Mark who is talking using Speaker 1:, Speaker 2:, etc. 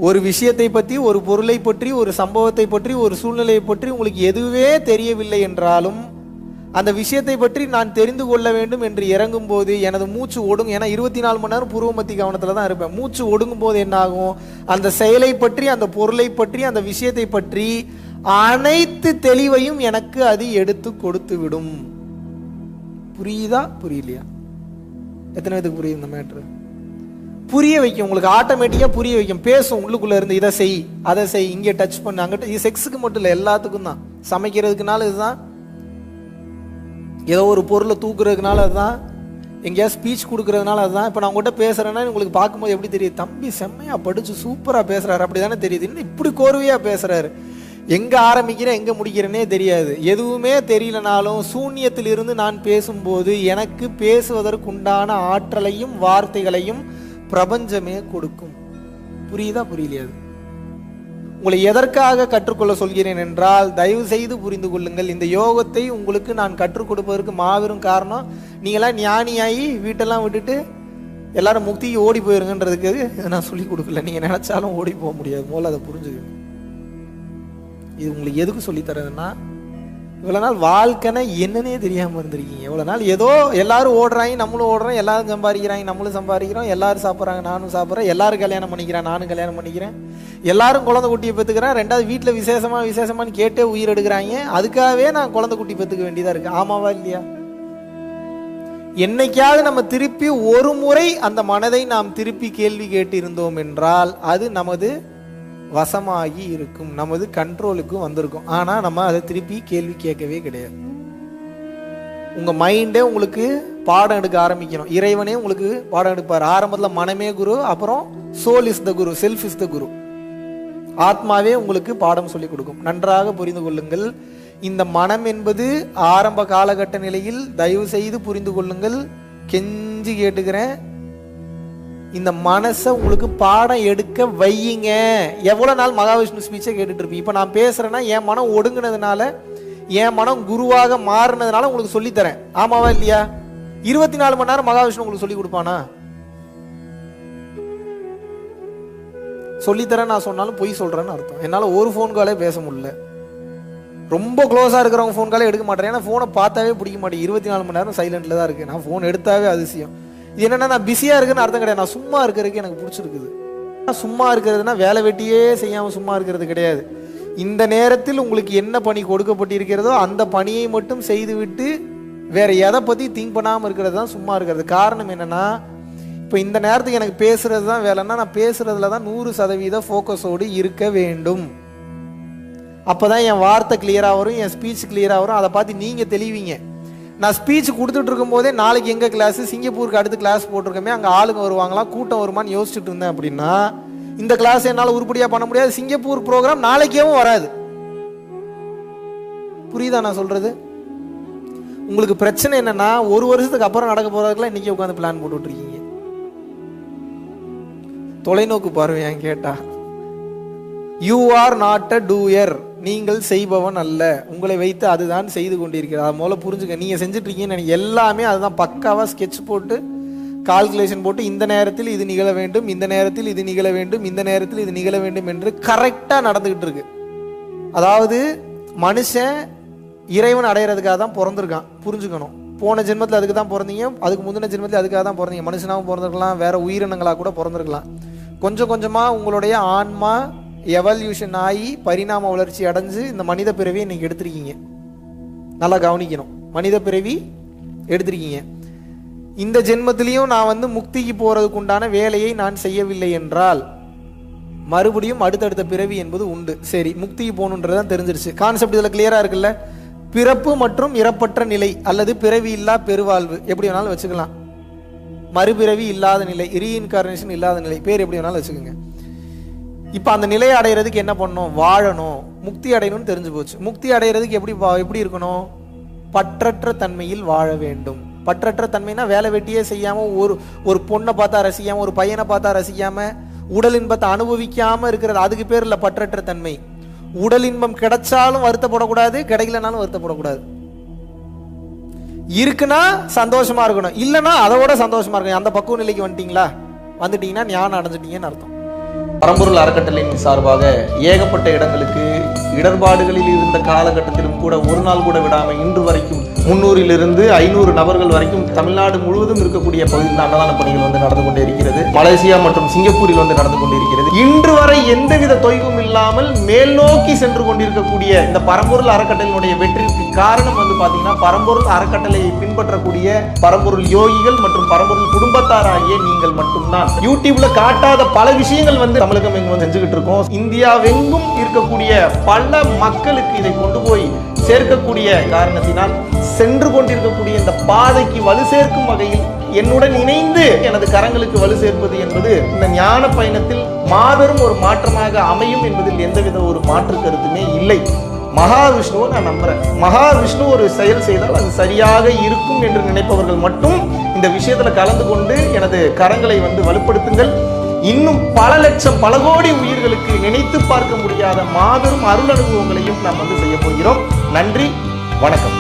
Speaker 1: ஒரு விஷயத்தை பற்றி, ஒரு பொருளை பற்றி, ஒரு சம்பவத்தை பற்றி, ஒரு சூழ்நிலையை பற்றி உங்களுக்கு எதுவே தெரியவில்லை என்றாலும் அந்த விஷயத்தை பற்றி நான் தெரிந்து கொள்ள வேண்டும் என்று இறங்கும் போது எனது மூச்சு ஒடுங்கும். ஏன்னா 24 மணி நேரம் பூர்வ மத்திய கவனத்தில் தான் இருப்பேன். மூச்சு ஒடுங்கும் போது என்ன ஆகும், அந்த செயலை பற்றி, அந்த பொருளை பற்றி, அந்த விஷயத்தை பற்றி அனைத்து தெளிவையும் எனக்கு அது எடுத்து கொடுத்து விடும். புரியுதா புரியலையா? எத்தனை பேருக்கு புரியுது இந்த மேட்ரு? புரிய வைக்கும், உங்களுக்கு ஆட்டோமேட்டிக்காக புரிய வைக்கும். பேசும் உள்ளுக்குள்ளே இருந்து, இதை செய், அதை செய், இங்கே டச் பண்ணு, அங்கிட்ட. இது செக்ஸுக்கு மட்டும் இல்லை, எல்லாத்துக்கும் தான். சமைக்கிறதுக்குனால இதுதான், ஏதோ ஒரு பொருளை தூக்குறதுனால அதுதான், எங்கேயாவது ஸ்பீச் கொடுக்கறதுனால அதுதான். இப்போ நான் உங்கள்கிட்ட பேசுகிறேன்னா உங்களுக்கு பார்க்கும்போது எப்படி தெரியுது? தம்பி செம்மையாக படித்து சூப்பராக பேசுகிறாரு அப்படி தானே தெரியுது. இன்னும் இப்படி கோர்வையாக பேசுகிறாரு. எங்கே ஆரம்பிக்கிறேன் எங்கே முடிக்கிறேனே தெரியாது. எதுவுமே தெரியலனாலும் சூன்யத்திலிருந்து நான் பேசும்போது எனக்கு பேசுவதற்குண்டான ஆற்றலையும் வார்த்தைகளையும் பிரபஞ்சமே கொடுக்கும். புரியுதா புரியலையா? உங்களை எதற்காக கற்றுக்கொள்ள சொல்கிறேன் என்றால், தயவு செய்து புரிந்து கொள்ளுங்கள். இந்த யோகத்தை உங்களுக்கு நான் கற்றுக் கொடுப்பதற்கு மாபெரும் காரணம், நீங்களாம் ஞானியாகி வீட்டெல்லாம் விட்டுட்டு எல்லாரும் முக்திக்கு ஓடி போயிருங்கன்றதுக்கு நான் சொல்லிக் கொடுக்கல. நீங்கள் நினைச்சாலும் ஓடி போக முடியாது. முதல்ல அதை புரிஞ்சுக்கணும். இது உங்களுக்கு எதுக்கு சொல்லித்தரதுன்னா, இவ்வளோ நாள் வாழ்க்கைன்னா என்னன்னே தெரியாமல் இருந்திருக்கீங்க. இவ்வளோ நாள் ஏதோ எல்லாரும் ஓடுறாங்க, நம்மளும் ஓடுறோம், எல்லாரும் சம்பாதிக்கிறாங்க, நம்மளும் சம்பாதிக்கிறோம், எல்லாரும் சாப்பிட்றாங்க, நானும் சாப்பிட்றேன், எல்லாரும் கல்யாணம் பண்ணிக்கிறேன், நானும் கல்யாணம் பண்ணிக்கிறேன், எல்லாரும் குழந்தை குட்டியை பெற்றுக்கிறேன், ரெண்டாவது வீட்டில் விசேஷமானு கேட்டே உயிர் எடுக்கிறாங்க. அதுக்காகவே நான் குழந்தை குட்டி பெற்றுக்க வேண்டியதாக இருக்குது. ஆமாவா இல்லையா? என்னைக்காவது நம்ம திருப்பி ஒரு முறை அந்த மனதை நாம் திருப்பி கேள்வி கேட்டு இருந்தோம் என்றால் அது நமது வசமாகி இருக்கும், நமது கண்ட்ரோலுக்கும் வந்திருக்கும். ஆனால் நம்ம அதை திருப்பி கேள்வி கேட்கவே கிடையாது. உங்கள் மைண்டே உங்களுக்கு பாடம் எடுக்க ஆரம்பிக்கணும். இறைவனே உங்களுக்கு பாடம் எடுப்பார். ஆரம்பத்தில் மனமே குரு, அப்புறம் soul is the guru, self is the guru. ஆத்மாவே உங்களுக்கு பாடம் சொல்லிக் கொடுக்கும். நன்றாக புரிந்து கொள்ளுங்கள். இந்த மனம் என்பது ஆரம்ப காலகட்ட நிலையில் தயவு செய்து புரிந்து கொள்ளுங்கள். கெஞ்சி கேட்டுக்கிறேன், இந்த மனசை உங்களுக்கு பாடம் எடுக்க வையுங்க. எவ்வளோ நாள் மகாவிஷ்ணு ஸ்பீச்சை கேட்டுட்டு இருப்பீங்க? இப்போ நான் பேசுகிறேன்னா என் மனம் ஒடுங்கினதுனால, என் மனம் குருவாக மாறினதுனால உங்களுக்கு சொல்லித்தரேன். ஆமாவா இல்லையா? 24 மணி நேரம் மகாவிஷ்ணு உங்களுக்கு சொல்லி கொடுப்பானா? சொல்லித்தரேன் நான் சொன்னாலும் பொய் சொல்கிறேன்னு அர்த்தம். என்னால் ஒரு ஃபோன் காலே பேச முடியல. ரொம்ப க்ளோஸாக இருக்கிறவங்க ஃபோன் காலே எடுக்க மாட்டேன். ஏன்னா ஃபோனை பார்த்தாவே பிடிக்க மாட்டேன். 24 மணி நேரம் சைலண்டில் தான் இருக்குது. நான் ஃபோன் எடுத்தாவே அதிசயம். இது என்னன்னா, நான் பிஸியாக இருக்குன்னு அர்த்தம் கிடையாது. நான் சும்மா இருக்கிறதுக்கு எனக்கு பிடிச்சிருக்குது. சும்மா இருக்கிறதுனா வேலை வெட்டியே செய்யாமல் சும்மா இருக்கிறது கிடையாது. இந்த நேரத்தில் உங்களுக்கு என்ன பணி கொடுக்கப்பட்டிருக்கிறதோ அந்த பணியை மட்டும் செய்துவிட்டு வேற எதை பற்றி திங்க் பண்ணாமல் இருக்கிறது தான் சும்மா இருக்கிறது. காரணம் என்னன்னா, இப்போ இந்த நேரத்துக்கு எனக்கு பேசுறது தான் வேலைன்னா நான் பேசுறதுல தான் 100% ஃபோக்கஸோடு இருக்க வேண்டும். அப்போ தான் என் வார்த்தை கிளியராக வரும், என் ஸ்பீச் கிளியராக வரும். அதை பார்த்து நீங்கள் தெளிவீங்க. நான் ஸ்பீச் கொடுத்துட்டு இருக்கும் போதே நாளைக்கு எங்கே கிளாஸ், சிங்கப்பூருக்கு அடுத்து கிளாஸ் போட்டிருக்கோமே, அங்கே ஆளுங்க வருவாங்களா, கூட்டம் வருமானு யோசிச்சுட்டு இருந்தேன் அப்படின்னா இந்த கிளாஸ் என்னால் உருப்படியாக பண்ண முடியாது. சிங்கப்பூர் ப்ரோக்ராம் நாளைக்கேவும் வராது. புரியுதா நான் சொல்றது? உங்களுக்கு பிரச்சனை என்னன்னா, ஒரு வருஷத்துக்கு அப்புறம் நடக்க போறதுக்குலாம் இன்னைக்கு உட்காந்து பிளான் போட்டுட்டு இருக்கீங்க. தொலைநோக்கு பார்வையான் கேட்டா, you are not a doer, நீங்கள் செய்பவன் அல்ல. உங்களை வைத்து அதுதான் செய்து கொண்டிருக்கிறது. அதை முதல்ல புரிஞ்சுக்க. நீங்கள் செஞ்சுட்டு இருக்கீங்கன்னு எனக்கு எல்லாமே அதுதான் பக்காவாக ஸ்கெட்ச் போட்டு கால்குலேஷன் போட்டு இந்த நேரத்தில் இது நிகழ வேண்டும், இந்த நேரத்தில் இது நிகழ வேண்டும், இந்த நேரத்தில் இது நிகழ வேண்டும் என்று கரெக்டாக நடந்துக்கிட்டு இருக்கு. அதாவது மனுஷன் இறைவன் அடையிறதுக்காக தான் பிறந்திருக்கான். புரிஞ்சுக்கணும். போன ஜென்மத்தில் அதுக்கு தான் பிறந்தீங்க, அதுக்கு முந்தின ஜென்மத்தில் அதுக்காக தான் பிறந்தீங்க. மனுஷனாகவும் பிறந்திருக்கலாம், வேற உயிரினங்களாக கூட பிறந்திருக்கலாம். கொஞ்சம் கொஞ்சமாக உங்களுடைய ஆன்மா எவல்யூஷன் ஆகி பரிணாம வளர்ச்சி அடைஞ்சு இந்த மனித பிறவி இன்னைக்கு எடுத்திருக்கீங்க. நல்லா கவனிக்கணும். மனித பிறவி எடுத்திருக்கீங்க. இந்த ஜென்மத்திலையும் நான் முக்திக்கு போறதுக்கு உண்டான வேலையை நான் செய்யவில்லை என்றால் மறுபடியும் அடுத்தடுத்த பிறவி என்பது உண்டு. சரி, முக்திக்கு போகணுன்றதான் தெரிஞ்சிருச்சு. கான்செப்ட் இதில் கிளியரா இருக்குல்ல? பிறப்பு மற்றும் இறப்பற்ற நிலை அல்லது பிறவி இல்லா பெருவாழ்வு எப்படி வேணாலும் வச்சுக்கலாம். மறுபிறவி இல்லாத நிலை, ரீஇன்கார்னேஷன் இல்லாத நிலை, பேர் எப்படி வேணாலும் வச்சுக்கோங்க. இப்போ அந்த நிலையை அடைகிறதுக்கு என்ன பண்ணணும்? வாழணும். முக்தி அடையணும்னு தெரிஞ்சு போச்சு. முக்தி அடைகிறதுக்கு எப்படி இருக்கணும்? பற்றற்ற தன்மையில் வாழ வேண்டும். பற்றற்ற தன்மைனா வேலை வெட்டியே செய்யாமல், ஒரு பொண்ணை பார்த்தா ரசிக்காமல், ஒரு பையனை பார்த்தா ரசிக்காமல், உடல் இன்பத்தை அனுபவிக்காமல் இருக்கிறது, அதுக்கு பேர் இல்லை பற்றற்ற தன்மை. உடல் இன்பம் கிடைச்சாலும் வருத்தப்படக்கூடாது, கிடைக்கலனாலும் வருத்தப்படக்கூடாது. இருக்குன்னா சந்தோஷமா இருக்கணும், இல்லைன்னா அதோட சந்தோஷமா இருக்கணும். அந்த பக்குவ நிலைக்கு வந்துட்டீங்களா? வந்துட்டீங்கன்னா ஞானம் அடைஞ்சிட்டீங்கன்னு அர்த்தம். பரம்பொருள் அறக்கட்டளையின் சார்பாக ஏகப்பட்ட இடங்களுக்கு இடர்பாடுகளில் இருந்த காலகட்டத்திலும் கூட ஒரு நாள் கூட விடாமல் இன்று வரைக்கும் 300 500 நபர்கள் வரைக்கும் தமிழ்நாடு முழுவதும் இருக்கக்கூடிய பகுதியில் அன்னதான பணிகள் வந்து நடந்து கொண்டே இருக்கிறது. மலேசியா மற்றும் சிங்கப்பூரில் வந்து நடந்து கொண்டிருக்கிறது. இன்று வரை எந்தவித தொய்வும் இல்லாமல் மேல் நோக்கி சென்று கொண்டிருக்கக்கூடிய இந்த பரம்பொருள் அறக்கட்டளையினுடைய வெற்றிக்கு காரணம் வந்து பாத்தீங்கன்னா பரம்பொருள் அறக்கட்டளையை பின்பற்றக்கூடிய பரம்பொருள் யோகிகள் மற்றும் பரம்பொருள் குடும்பத்தாராகிய நீங்கள் மட்டும்தான். யூடியூப்ல காட்டாத பல விஷயங்கள் வந்து தமிழகம் எங்கும் வந்து செஞ்சுக்கிட்டு இருக்கோம். இந்தியாவெங்கும் இருக்கக்கூடிய பல மக்களுக்கு இதை கொண்டு போய் சேர்க்கக்கூடிய காரணத்தினால் சென்று கொண்டிருக்கக்கூடிய இந்த பாதைக்கு வலு சேர்க்கும் வகையில் என்னுடன் இணைந்து எனது கரங்களுக்கு வலு சேர்ப்பது என்பது இந்த ஞான பயணத்தில் மாபெரும் ஒரு மாற்றமாக அமையும் என்பதில் எந்தவித ஒரு மாற்று கருத்துமே இல்லை. மகாவிஷ்ணுவை நான் நம்புறேன். மகாவிஷ்ணு ஒரு செயல் செய்தால் அது சரியாக இருக்கும் என்று நினைப்பவர்கள் மட்டும் இந்த விஷயத்துல கலந்து கொண்டு எனது கரங்களை வந்து வலுப்படுத்துங்கள். இன்னும் பல லட்சம் பல கோடி உயிர்களுக்கு நினைத்து பார்க்க முடியாத மாபெரும் அருள் அனுபவங்களையும் நாம் வந்து செய்ய போகிறோம். நன்றி, வணக்கம்.